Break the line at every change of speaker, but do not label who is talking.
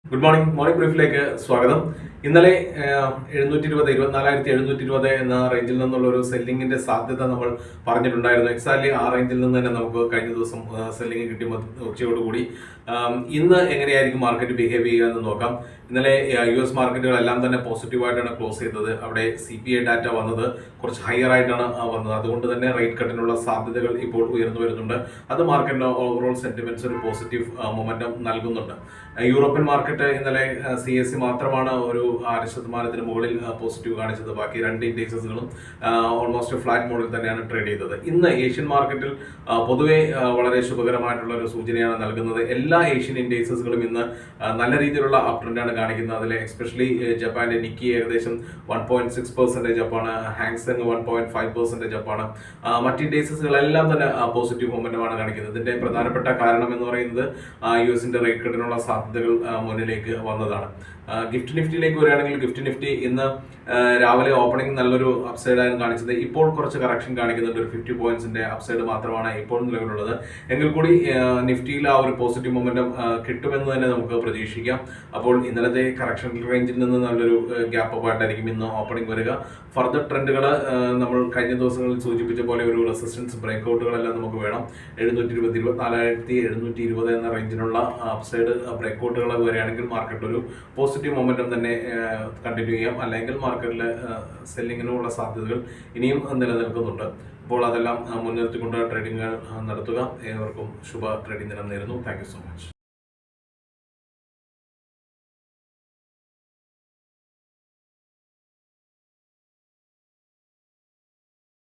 Good morning ബ്രീഫിലേക്ക് സ്വാഗതം. ഇന്നലെ 24,720 എന്ന റേഞ്ചിൽ നിന്നുള്ള ഒരു സെല്ലിങ്ങിന്റെ സാധ്യത നമ്മൾ പറഞ്ഞിട്ടുണ്ടായിരുന്നു. എക്സാക്ട്ലി ആ റേഞ്ചിൽ നിന്ന് തന്നെ നമുക്ക് കഴിഞ്ഞ ദിവസം സെല്ലിങ് കിട്ടി ഉച്ചയോടുകൂടി. ഇന്ന് എങ്ങനെയായിരിക്കും മാർക്കറ്റ് ബിഹേവ് ചെയ്യുക എന്ന് നോക്കാം. ഇന്നലെ US മാർക്കറ്റുകളെല്ലാം തന്നെ പോസിറ്റീവായിട്ടാണ് ക്ലോസ് ചെയ്തത്. അവിടെ CPI ഡാറ്റ വന്നത് കുറച്ച് ഹയർ ആയിട്ടാണ് വന്നത്. അതുകൊണ്ട് തന്നെ റേറ്റ് കട്ടിനുള്ള സാധ്യതകൾ ഇപ്പോൾ ഉയർന്നു വരുന്നുണ്ട്. അത് മാർക്കറ്റിന് ഓവറോൾ സെന്റിമെന്റ്സ് ഒരു പോസിറ്റീവ് മൊമെന്റം നൽകുന്നുണ്ട്. യൂറോപ്യൻ മാർക്കറ്റ് ഇന്നലെ CSE മാത്രമാണ് ഒരു 6% മുകളിൽ പോസിറ്റീവ് കാണിച്ചത്. ബാക്കി രണ്ട് ഇൻഡെക്സസുകളും ഓൾമോസ്റ്റ് ഫ്ലാറ്റ് മോഡിൽ തന്നെയാണ് ട്രേഡ് ചെയ്തത്. ഇന്ന് ഏഷ്യൻ മാർക്കറ്റിൽ പൊതുവെ വളരെ ശുഭകരമായിട്ടുള്ള ഒരു സൂചനയാണ് നൽകുന്നത്. എല്ലാ ഏഷ്യൻ ഇൻഡെക്സസുകളും ഇന്ന് നല്ല രീതിയിലുള്ള അപ് ട്രെൻഡാണ് കാണിക്കുന്നത്. അതിൽ എസ്പെഷ്യലി ജപ്പാന്റെ നിക്കി ഏകദേശം 1.6% അപ്പാണ്, ഹാങ്സെങ് 1.5% അപ്പാണ്. മറ്റ് ഇൻഡെക്സസുകളെല്ലാം തന്നെ പോസിറ്റീവ് മൊമെന്റമാണ് കാണിക്കുന്നത്. ഇതിന്റെ പ്രധാനപ്പെട്ട കാരണം എന്ന് പറയുന്നത് US റേറ്റ് കട്ടിനുള്ള സാധ്യതകൾ മുന്നിലേക്ക് വന്നതാണ്. ഗിഫ്റ്റ് നിഫ്റ്റിയിലേക്ക് വരികയാണെങ്കിൽ ഗിഫ്റ്റ് നിഫ്റ്റി ഇന്ന് രാവിലെ ഓപ്പണിംഗ് നല്ലൊരു അപ്സൈഡായിരുന്നു കാണിച്ചത്. ഇപ്പോൾ കുറച്ച് കറക്ഷൻ കാണിക്കുന്നുണ്ട്. ഒരു 50 പോയിന്റ്സിന്റെ അപ്സൈഡ് മാത്രമാണ് ഇപ്പോൾ നിലവിലുള്ളത്. എങ്കിൽ കൂടി നിഫ്റ്റിയിൽ ആ ഒരു പോസിറ്റീവ് മൊമെന്റം കിട്ടുമെന്ന് തന്നെ നമുക്ക് പ്രതീക്ഷിക്കാം. അപ്പോൾ ഇന്നലത്തെ കറക്ഷൻ റേഞ്ചിൽ നിന്ന് നല്ലൊരു ഗ്യാപ്പ് അപ്പ് ആയിട്ടായിരിക്കും ഇന്ന് ഓപ്പണിംഗ് വരിക. ഫർദർ ട്രെൻഡുകൾ നമ്മൾ കഴിഞ്ഞ ദിവസങ്ങളിൽ സൂചിപ്പിച്ച പോലെ ഒരു റെസിസ്റ്റൻസ് ബ്രേക്ക്ഔട്ടുകളെല്ലാം നമുക്ക് വേണം. 24,720 എന്ന റേഞ്ചിനുള്ള അപ്സൈഡ് ബ്രേക്ക്ഔട്ടുകൾ വരികയാണെങ്കിൽ മാർക്കറ്റ് ഒരു പോസിറ്റീവ് മൊമെന്റം തന്നെ കണ്ടിന്യൂ ചെയ്യാം. അല്ലെങ്കിൽ മാർക്കറ്റിൽ സെല്ലിങ്ങിനുള്ള സാധ്യതകൾ ഇനിയും നിലനിൽക്കുന്നുണ്ട്. അപ്പോൾ അതെല്ലാം മുൻനിർത്തിക്കൊണ്ട് ട്രേഡിംഗ് നടത്തുക. ഏവർക്കും ശുഭ ട്രേഡിംഗ് ദിനം നേരുന്നു. Thank you so much.